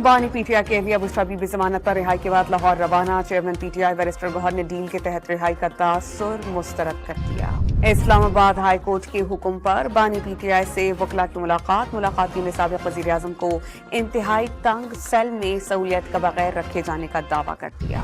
بانی پی ٹی آئی کے اہلیہ بشریٰ بی بی ضمانت پر رہائی کے بعد لاہور روانہ، chairman P T I barrister Gohar نے ڈیل کے تحت رہائی کا تاثر مسترد کر دیا۔ اسلام آباد ہائی کورٹ کے حکم پر بانی پی ٹی آئی سے وکلاء کی ملاقاتی میں سابق وزیر اعظم کو انتہائی تنگ سیل میں سہولیت کا بغیر رکھے جانے کا دعویٰ کر دیا۔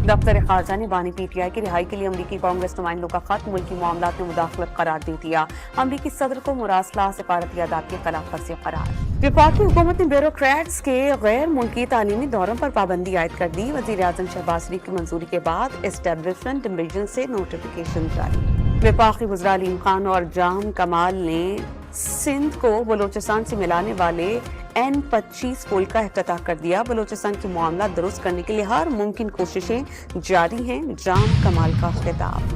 دفتر خارجہ نے بانی پی ٹی آئی کی رہائی کے لیے امریکی کانگریس نمائندوں کا خط ملکی معاملات میں مداخلت قرار دے دیا۔ امریکی صدر کو مراسلہ سفارتی آداب کی خلاف ورزی قرار۔ وفاقی حکومت نے بیوروکریٹس کے غیر ملکی تعلیمی دوروں پر پابندی عائد کر دی۔ وزیر اعظم شہباز شریف کی منظوری کے بعد اسٹیبلشمنٹ ڈویژن سے نوٹیفیکیشن جاری۔ وفاقی وزراء علیم خان اور جام کمال نے سندھ کو بلوچستان سے ملانے والے N25 پل کا افتتاح کر دیا۔ بلوچستان کے معاملات درست کرنے کے لیے ہر ممکن کوششیں جاری ہیں، جام کمال کا خطاب۔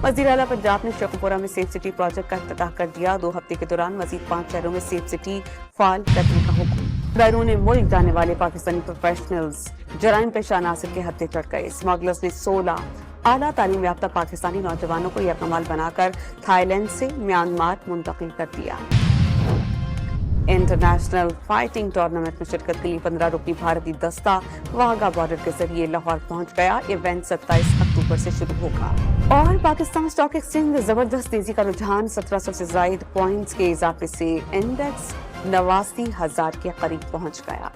وزیر اعلیٰ پنجاب نے شیخوپورہ میں سیف سٹی پروجیکٹ کا افتتاح کر دیا۔ 2 ہفتے کے دوران مزید 5 شہروں میں سیف سٹی فعال کرنے کا حکم۔ بیرون ملک جانے والے پاکستانی پروفیشنلز جرائم پیشہ عناصر کے ہتھے چڑھ گئے۔ اسمگلرز نے 16 اعلیٰ تعلیم یافتہ پاکستانی نوجوانوں کو یرغمال بنا کر تھائی لینڈ سے میانمار منتقل کر دیا۔ انٹرنیشنل فائٹنگ ٹورنامنٹ میں شرکت کے لیے 15 رکنی بھارتی دستہ واہگہ بارڈر کے ذریعے لاہور پہنچ گیا۔ ایونٹ 27 اکتوبر سے شروع ہوگا۔ اور پاکستان اسٹاک ایکسچینج میں زبردست تیزی کا رجحان، 1700 سے زائد پوائنٹس کے اضافے سے انڈیکس 89,000 کے قریب پہنچ گیا۔